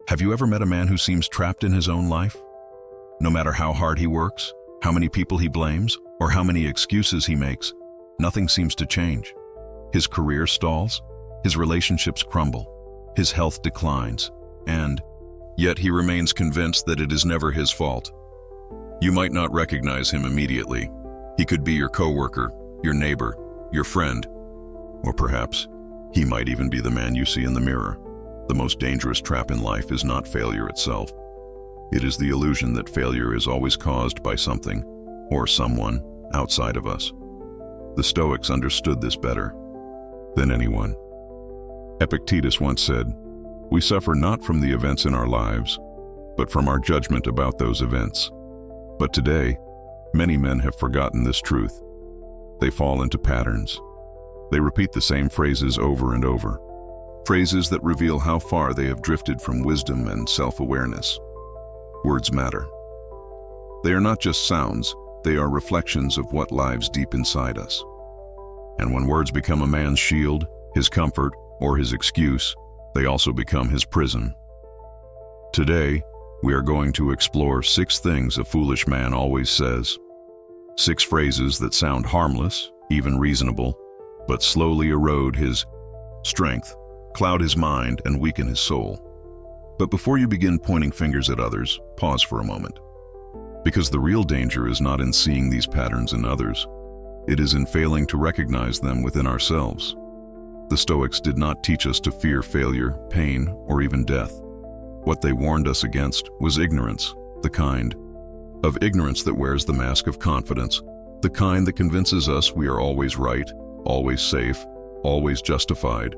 Have you ever met a man who seems trapped in his own life? No matter how hard he works, how many people he blames, or how many excuses he makes, nothing seems to change. His career stalls, his relationships crumble, his health declines, and yet he remains convinced that it is never his fault. You might not recognize him immediately. He could be your coworker, your neighbor, your friend, or perhaps he might even be the man you see in the mirror. The most dangerous trap in life is not failure itself. It is the illusion that failure is always caused by something or someone outside of us. The Stoics understood this better than anyone. Epictetus once said, "We suffer not from the events in our lives, but from our judgment about those events." But today, many men have forgotten this truth. They fall into patterns. They repeat the same phrases over and over. Phrases that reveal how far they have drifted from wisdom and self-awareness. Words matter. They are not just sounds, they are reflections of what lives deep inside us. And when words become a man's shield, his comfort, or his excuse, they also become his prison. Today, we are going to explore 6 things a foolish man always says. 6 phrases that sound harmless, even reasonable, but slowly erode his strength, cloud his mind, and weaken his soul. But before you begin pointing fingers at others, pause for a moment. Because the real danger is not in seeing these patterns in others. It is in failing to recognize them within ourselves. The Stoics did not teach us to fear failure, pain, or even death. What they warned us against was ignorance, the kind of ignorance that wears the mask of confidence, the kind that convinces us we are always right, always safe, always justified.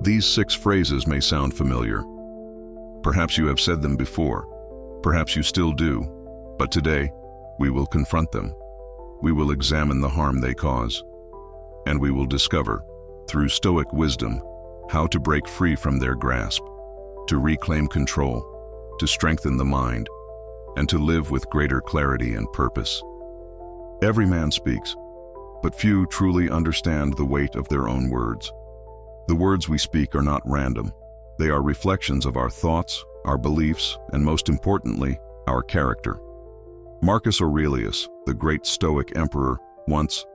These 6 phrases may sound familiar. Perhaps you have said them before. Perhaps you still do. But today, we will confront them. We will examine the harm they cause. And we will discover, through Stoic wisdom, how to break free from their grasp, to reclaim control, to strengthen the mind, and to live with greater clarity and purpose. Every man speaks, but few truly understand the weight of their own words. The words we speak are not random. They are reflections of our thoughts, our beliefs, and most importantly, our character. Marcus Aurelius, the great Stoic emperor, once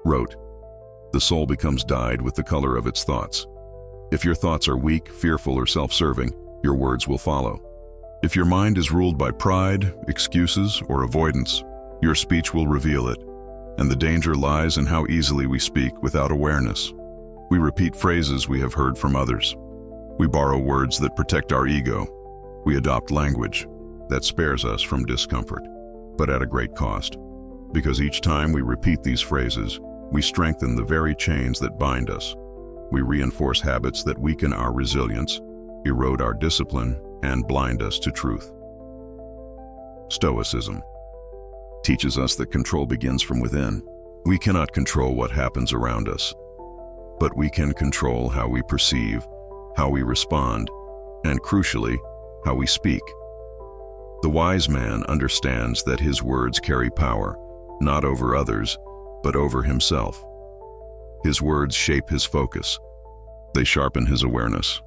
wrote, "The soul becomes dyed with the color of its thoughts. If your thoughts are weak, fearful, or self-serving, your words will follow. If your mind is ruled by pride, excuses, or avoidance, your speech will reveal it. And the danger lies in how easily we speak without awareness. We repeat phrases we have heard from others. We borrow words that protect our ego. We adopt language that spares us from discomfort, but at a great cost. Because each time we repeat these phrases, we strengthen the very chains that bind us. We reinforce habits that weaken our resilience, erode our discipline, and blind us to truth." Stoicism teaches us that control begins from within. We cannot control what happens around us, but we can control how we perceive, how we respond, and crucially, how we speak. The wise man understands that his words carry power, not over others, but over himself. His words shape his focus. They sharpen his awareness.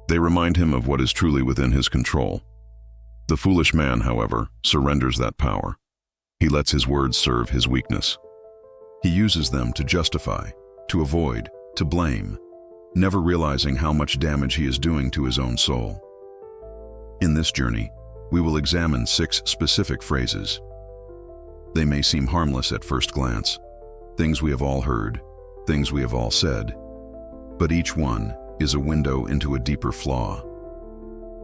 They remind him of what is truly within his control. The foolish man, however, surrenders that power. He lets his words serve his weakness. He uses them to justify, to avoid, to blame, never realizing how much damage he is doing to his own soul. In this journey, we will examine 6 specific phrases. They may seem harmless at first glance, things we have all heard, things we have all said, but each one is a window into a deeper flaw,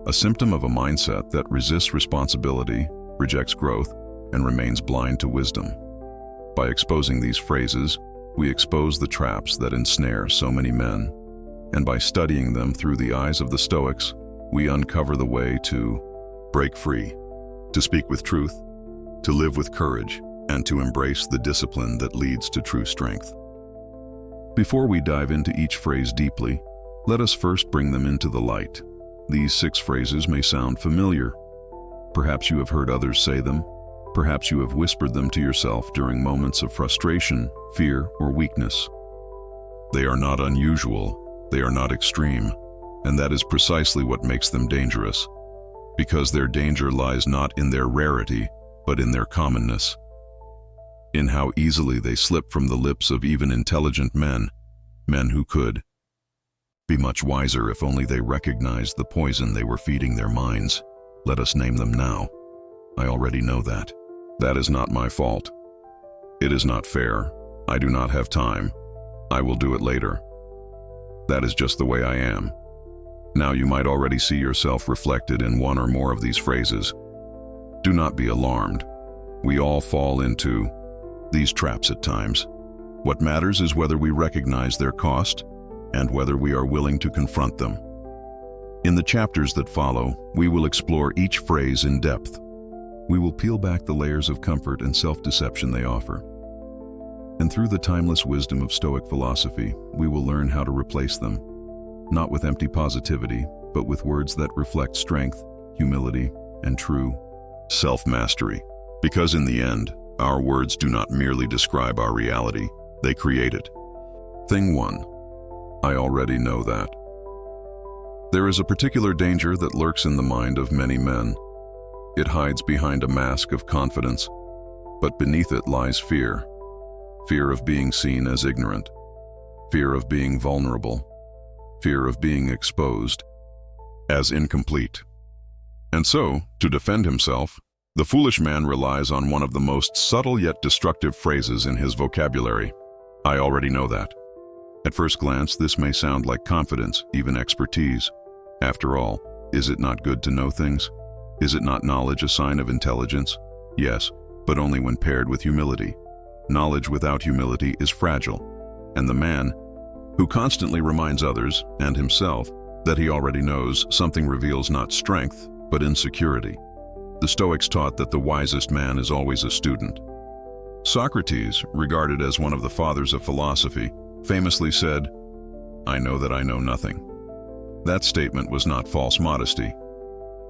a symptom of a mindset that resists responsibility, rejects growth, and remains blind to wisdom. By exposing these phrases, we expose the traps that ensnare so many men, and by studying them through the eyes of the Stoics, we uncover the way to break free, to speak with truth, to live with courage, and to embrace the discipline that leads to true strength. Before we dive into each phrase deeply, let us first bring them into the light. These 6 phrases may sound familiar. Perhaps you have heard others say them. Perhaps you have whispered them to yourself during moments of frustration, fear, or weakness. They are not unusual. They are not extreme. And that is precisely what makes them dangerous, because their danger lies not in their rarity, but in their commonness, in how easily they slip from the lips of even intelligent men who could be much wiser if only they recognized the poison they were feeding their minds. Let us name them now. I already know that. That is not my fault. It is not fair. I do not have time. I will do it later. That is just the way I am. Now you might already see yourself reflected in one or more of these phrases. Do not be alarmed. We all fall into these traps at times. What matters is whether we recognize their cost and whether we are willing to confront them. In the chapters that follow, we will explore each phrase in depth. We will peel back the layers of comfort and self-deception they offer. And through the timeless wisdom of Stoic philosophy, we will learn how to replace them, not with empty positivity, but with words that reflect strength, humility, and true self-mastery. Because in the end, our words do not merely describe our reality, they create it. Thing 1. I already know that. There is a particular danger that lurks in the mind of many men. It hides behind a mask of confidence, but beneath it lies fear. Fear of being seen as ignorant, fear of being vulnerable, fear of being exposed as incomplete. And so, to defend himself, the foolish man relies on one of the most subtle yet destructive phrases in his vocabulary. I already know that. At first glance, this may sound like confidence, even expertise. After all, is it not good to know things? Is it not knowledge a sign of intelligence? Yes, but only when paired with humility. Knowledge without humility is fragile, and the man who constantly reminds others and himself that he already knows something reveals not strength, but insecurity. The Stoics taught that the wisest man is always a student. Socrates, regarded as one of the fathers of philosophy, famously said, "I know that I know nothing." That statement was not false modesty.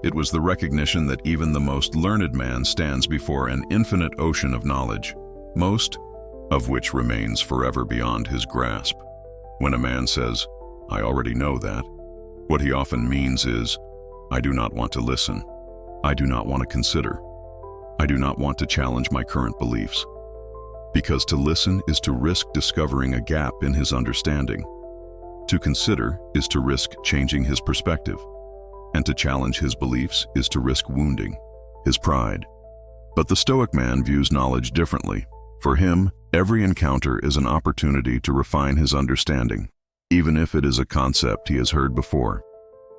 It was the recognition that even the most learned man stands before an infinite ocean of knowledge, most of which remains forever beyond his grasp. When a man says, "I already know that," what he often means is, "I do not want to listen. I do not want to consider. I do not want to challenge my current beliefs." Because to listen is to risk discovering a gap in his understanding. To consider is to risk changing his perspective. And to challenge his beliefs is to risk wounding his pride. But the Stoic man views knowledge differently. For him, every encounter is an opportunity to refine his understanding, even if it is a concept he has heard before.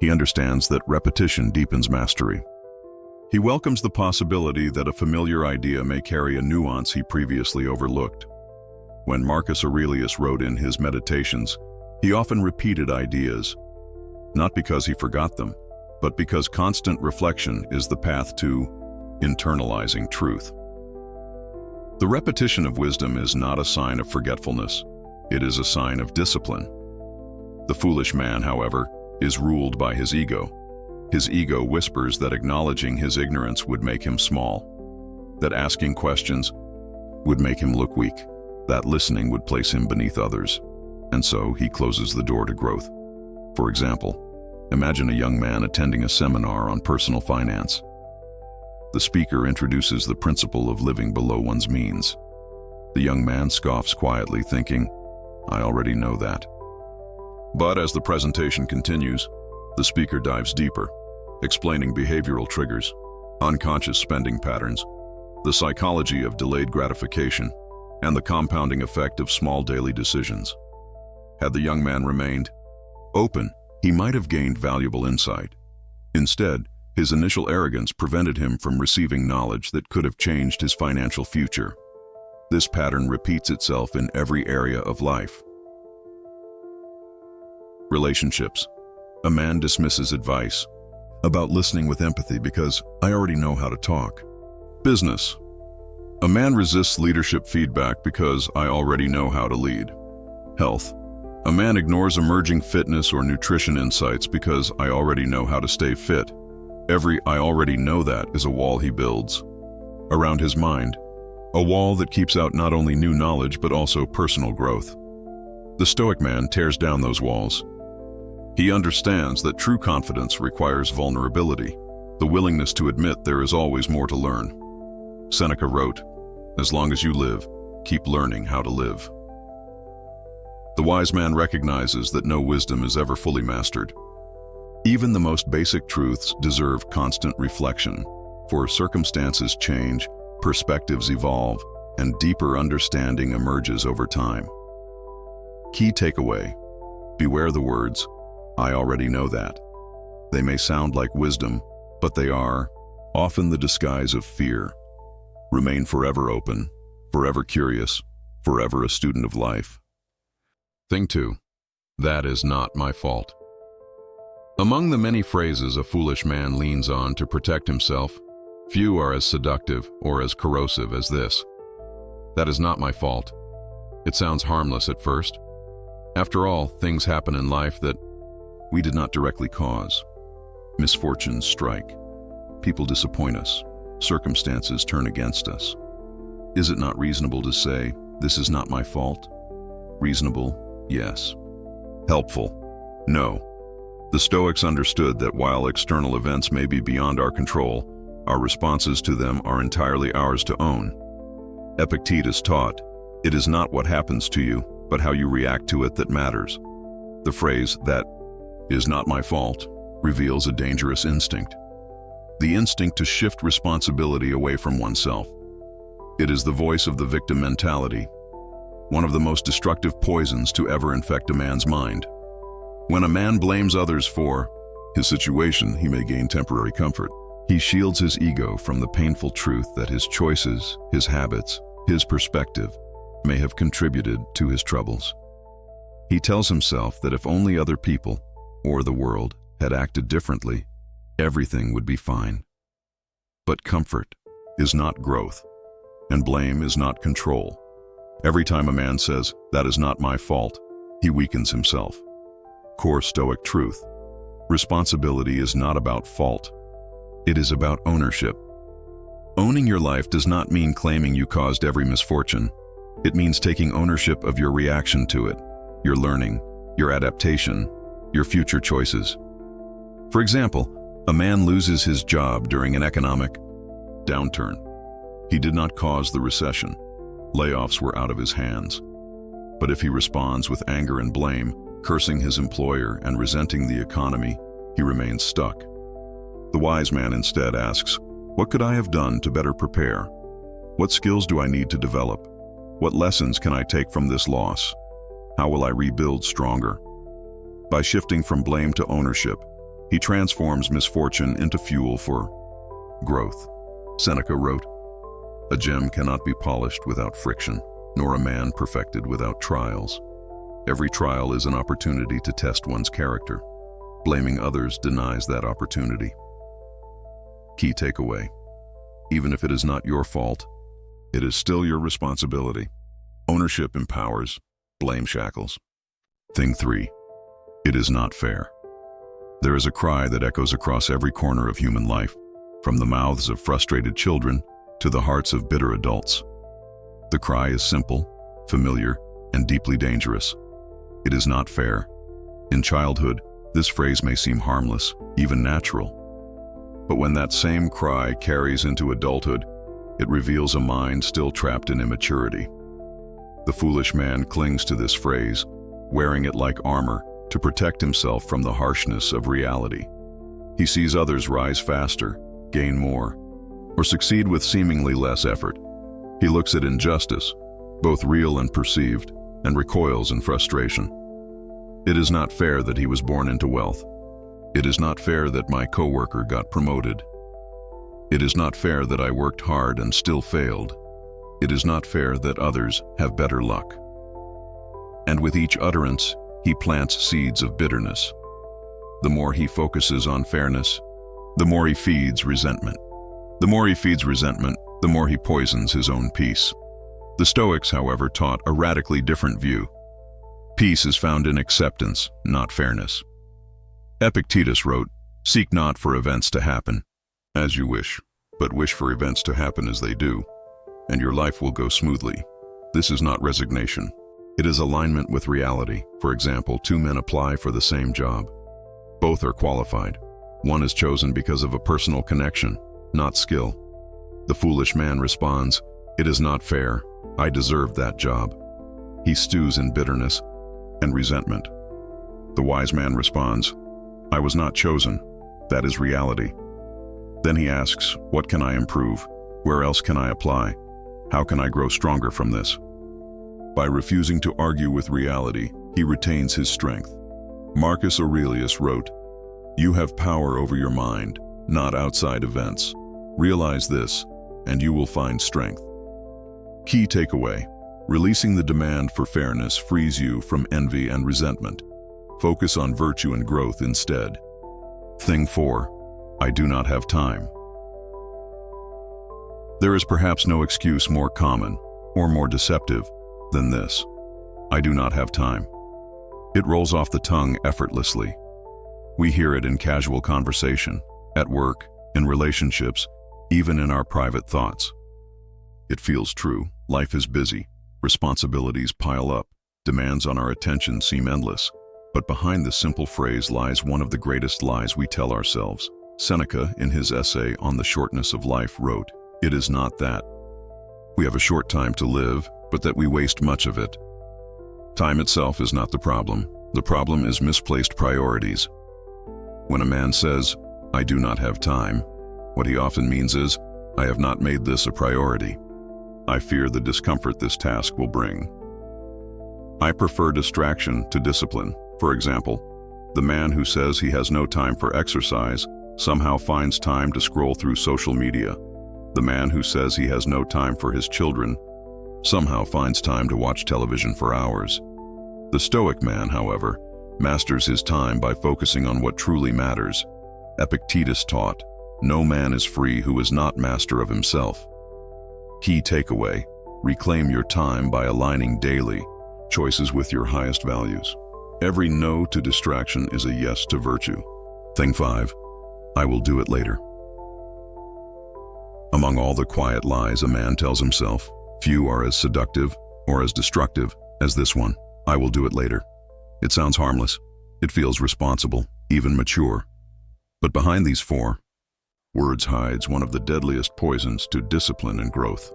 He understands that repetition deepens mastery. He welcomes the possibility that a familiar idea may carry a nuance he previously overlooked. When Marcus Aurelius wrote in his Meditations, he often repeated ideas, not because he forgot them, but because constant reflection is the path to internalizing truth. The repetition of wisdom is not a sign of forgetfulness. It is a sign of discipline. The foolish man, however, is ruled by his ego. His ego whispers that acknowledging his ignorance would make him small, that asking questions would make him look weak, that listening would place him beneath others, and so he closes the door to growth. For example, imagine a young man attending a seminar on personal finance. The speaker introduces the principle of living below one's means. The young man scoffs quietly, thinking, "I already know that." But as the presentation continues, the speaker dives deeper, explaining behavioral triggers, unconscious spending patterns, the psychology of delayed gratification, and the compounding effect of small daily decisions. Had the young man remained open, he might have gained valuable insight. Instead, his initial arrogance prevented him from receiving knowledge that could have changed his financial future. This pattern repeats itself in every area of life. Relationships. A man dismisses advice about listening with empathy because "I already know how to talk." Business. A man resists leadership feedback because "I already know how to lead." Health. A man ignores emerging fitness or nutrition insights because "I already know how to stay fit." Every "I already know that" is a wall he builds around his mind, a wall that keeps out not only new knowledge but also personal growth. The Stoic man tears down those walls. He understands that true confidence requires vulnerability, the willingness to admit there is always more to learn. Seneca wrote, "As long as you live, keep learning how to live." The wise man recognizes that no wisdom is ever fully mastered. Even the most basic truths deserve constant reflection, for circumstances change, perspectives evolve, and deeper understanding emerges over time. Key takeaway: beware the words, "I already know that." They may sound like wisdom, but they are often the disguise of fear. Remain forever open, forever curious, forever a student of life. Thing 2. That is not my fault. Among the many phrases a foolish man leans on to protect himself, few are as seductive or as corrosive as this. That is not my fault. It sounds harmless at first. After all, things happen in life that we did not directly cause. Misfortunes strike. People disappoint us. Circumstances turn against us. Is it not reasonable to say, "This is not my fault"? Reasonable? Yes. Helpful? No. The Stoics understood that while external events may be beyond our control, our responses to them are entirely ours to own. Epictetus taught, "It is not what happens to you, but how you react to it that matters." The phrase, "that is not my fault," reveals a dangerous instinct. The instinct to shift responsibility away from oneself. It is the voice of the victim mentality, one of the most destructive poisons to ever infect a man's mind. When a man blames others for his situation, he may gain temporary comfort. He shields his ego from the painful truth that his choices, his habits, his perspective may have contributed to his troubles. He tells himself that if only other people, or the world, had acted differently, everything would be fine. But comfort is not growth, and blame is not control. Every time a man says, "That is not my fault," he weakens himself. Core Stoic truth: responsibility is not about fault. It is about ownership. Owning your life does not mean claiming you caused every misfortune. It means taking ownership of your reaction to it, your learning, your adaptation, your future choices. For example, a man loses his job during an economic downturn. He did not cause the recession. Layoffs were out of his hands. But if he responds with anger and blame, cursing his employer and resenting the economy, he remains stuck. The wise man instead asks, "What could I have done to better prepare? What skills do I need to develop? What lessons can I take from this loss? How will I rebuild stronger?" By shifting from blame to ownership, he transforms misfortune into fuel for growth. Seneca wrote, "A gem cannot be polished without friction, nor a man perfected without trials. Every trial is an opportunity to test one's character. Blaming others denies that opportunity." Key takeaway: even if it is not your fault, it is still your responsibility. Ownership empowers, blame shackles. Thing 3. It is not fair. There is a cry that echoes across every corner of human life, from the mouths of frustrated children to the hearts of bitter adults. The cry is simple, familiar, and deeply dangerous. It is not fair. In childhood, this phrase may seem harmless, even natural. But when that same cry carries into adulthood, it reveals a mind still trapped in immaturity. The foolish man clings to this phrase, wearing it like armor to protect himself from the harshness of reality. He sees others rise faster, gain more, or succeed with seemingly less effort. He looks at injustice, both real and perceived, and recoils in frustration. It is not fair that he was born into wealth. It is not fair that my coworker got promoted. It is not fair that I worked hard and still failed. It is not fair that others have better luck. And with each utterance, he plants seeds of bitterness. The more he focuses on fairness, the more he feeds resentment. The more he feeds resentment, the more he poisons his own peace. The Stoics, however, taught a radically different view. Peace is found in acceptance, not fairness. Epictetus wrote, "Seek not for events to happen as you wish, but wish for events to happen as they do, and your life will go smoothly." This is not resignation. It is alignment with reality. For example, two men apply for the same job. Both are qualified. One is chosen because of a personal connection, not skill. The foolish man responds, "It is not fair. I deserve that job." He stews in bitterness and resentment. The wise man responds, "I was not chosen. That is reality." Then he asks, "What can I improve? Where else can I apply? How can I grow stronger from this?" By refusing to argue with reality, he retains his strength. Marcus Aurelius wrote, "You have power over your mind, not outside events. Realize this, and you will find strength." Key takeaway: releasing the demand for fairness frees you from envy and resentment. Focus on virtue and growth instead. Thing 4. I do not have time. There is perhaps no excuse more common or more deceptive than this: "I do not have time." It rolls off the tongue effortlessly. We hear it in casual conversation, at work, in relationships, even in our private thoughts. It feels true. Life is busy. Responsibilities pile up. Demands on our attention seem endless. But behind this simple phrase lies one of the greatest lies we tell ourselves. Seneca, in his essay on the shortness of life, wrote, "It is not that we have a short time to live, but that we waste much of it." Time itself is not the problem. The problem is misplaced priorities. When a man says, "I do not have time," what he often means is, "I have not made this a priority. I fear the discomfort this task will bring." I prefer distraction to discipline. For example, the man who says he has no time for exercise somehow finds time to scroll through social media. The man who says he has no time for his children somehow finds time to watch television for hours. The Stoic man, however, masters his time by focusing on what truly matters. Epictetus taught, "No man is free who is not master of himself." Key takeaway: reclaim your time by aligning daily choices with your highest values. Every no to distraction is a yes to virtue. Thing 5. I will do it later. Among all the quiet lies a man tells himself, few are as seductive or as destructive as this one: "I will do it later." It sounds harmless. It feels responsible, even mature. But behind these 4 words hides one of the deadliest poisons to discipline and growth: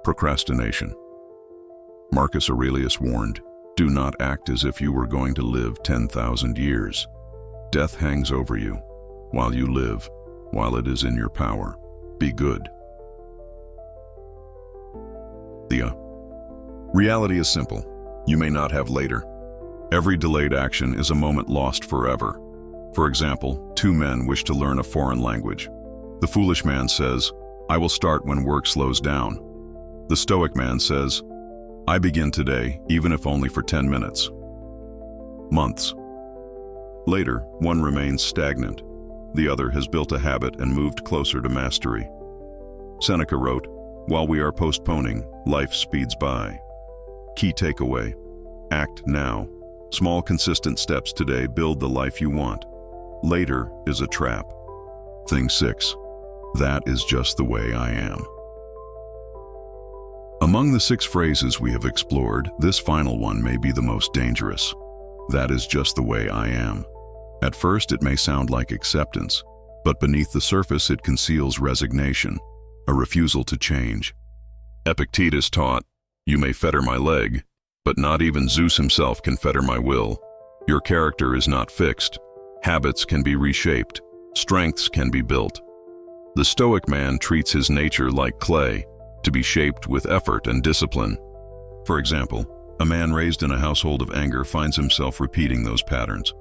procrastination. Marcus Aurelius warned, "Do not act as if you were going to live 10,000 years. Death hangs over you while you live, while it is in your power. Be good." The reality is simple. You may not have later. Every delayed action is a moment lost forever. For example, 2 men wish to learn a foreign language. The foolish man says, "I will start when work slows down." The Stoic man says, "I begin today, even if only for 10 minutes. Months later, one remains stagnant. The other has built a habit and moved closer to mastery. Seneca wrote, "While we are postponing, life speeds by." Key takeaway: act now. Small, consistent steps today build the life you want. Later is a trap. Thing 6. That is just the way I am. Among the 6 phrases we have explored, this final one may be the most dangerous. That is just the way I am. At first, it may sound like acceptance, but beneath the surface it conceals resignation, a refusal to change. Epictetus taught, "You may fetter my leg, but not even Zeus himself can fetter my will." Your character is not fixed. Habits can be reshaped. Strengths can be built. The Stoic man treats his nature like clay, to be shaped with effort and discipline. For example, a man raised in a household of anger finds himself repeating those patterns.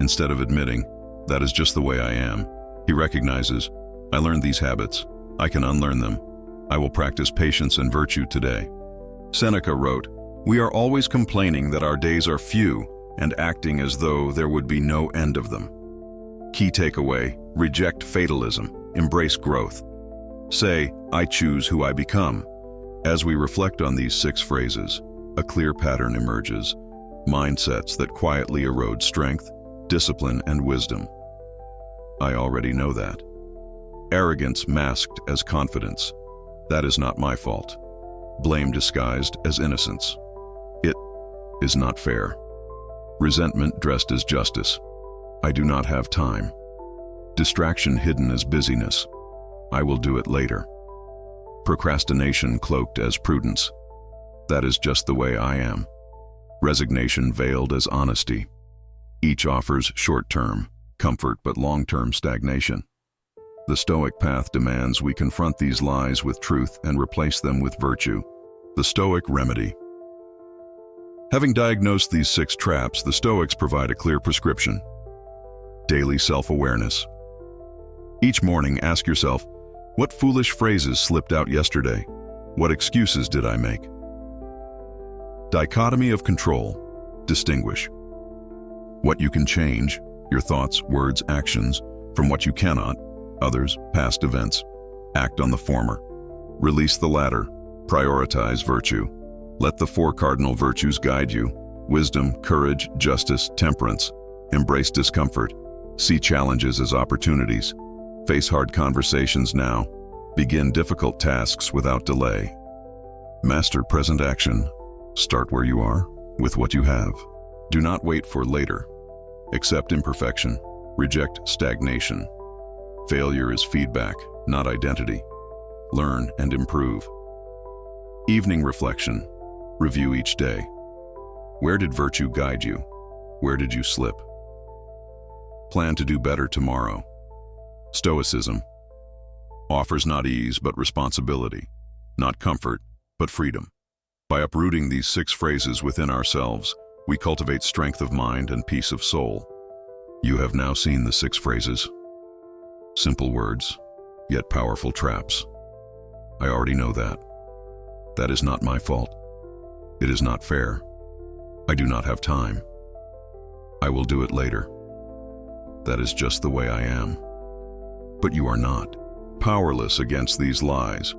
Instead of admitting, "That is just the way I am," he recognizes, "I learned these habits. I can unlearn them. I will practice patience and virtue today." Seneca wrote, "We are always complaining that our days are few and acting as though there would be no end of them." Key takeaway: reject fatalism, embrace growth. Say, "I choose who I become." As we reflect on these 6 phrases, a clear pattern emerges: mindsets that quietly erode strength, discipline, and wisdom. I already know that. Arrogance masked as confidence. That is not my fault. Blame disguised as innocence. It is not fair. Resentment dressed as justice. I do not have time. Distraction hidden as busyness. I will do it later. Procrastination cloaked as prudence. That is just the way I am. Resignation veiled as honesty. Each offers short-term comfort but long-term stagnation. The Stoic path demands we confront these lies with truth and replace them with virtue. The Stoic remedy. Having diagnosed these 6 traps, the Stoics provide a clear prescription. Daily self-awareness. Each morning, ask yourself, what foolish phrases slipped out yesterday? What excuses did I make? Dichotomy of control. Distinguish what you can change, your thoughts, words, actions, from what you cannot, others, past events. Act on the former. Release the latter. Prioritize virtue. Let the 4 cardinal virtues guide you. Wisdom, courage, justice, temperance. Embrace discomfort. See challenges as opportunities. Face hard conversations now. Begin difficult tasks without delay. Master present action. Start where you are, with what you have. Do not wait for later. Accept imperfection. Reject stagnation. Failure is feedback, not identity. Learn and improve. Evening reflection. Review each day. Where did virtue guide you? Where did you slip? Plan to do better tomorrow. Stoicism offers not ease but responsibility, not comfort but freedom. By uprooting these 6 phrases within ourselves, we cultivate strength of mind and peace of soul. You have now seen the 6 phrases. Simple words, yet powerful traps. I already know that. That is not my fault. It is not fair. I do not have time. I will do it later. That is just the way I am. But you are not powerless against these lies.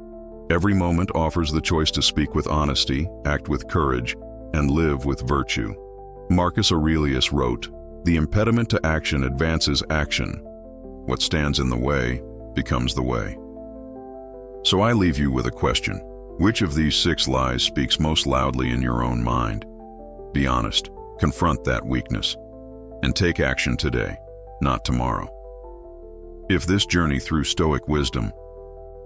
Every moment offers the choice to speak with honesty, act with courage, and live with virtue. Marcus Aurelius wrote, "The impediment to action advances action. What stands in the way becomes the way." So I leave you with a question. Which of these 6 lies speaks most loudly in your own mind? Be honest, confront that weakness, and take action today, not tomorrow. If this journey through Stoic wisdom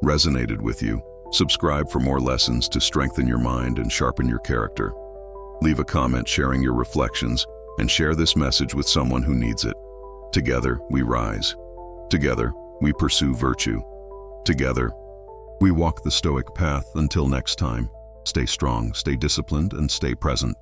resonated with you, subscribe for more lessons to strengthen your mind and sharpen your character. Leave a comment sharing your reflections and share this message with someone who needs it. Together, we rise. Together, we pursue virtue. Together, we walk the Stoic path. Until next time, stay strong, stay disciplined, and stay present.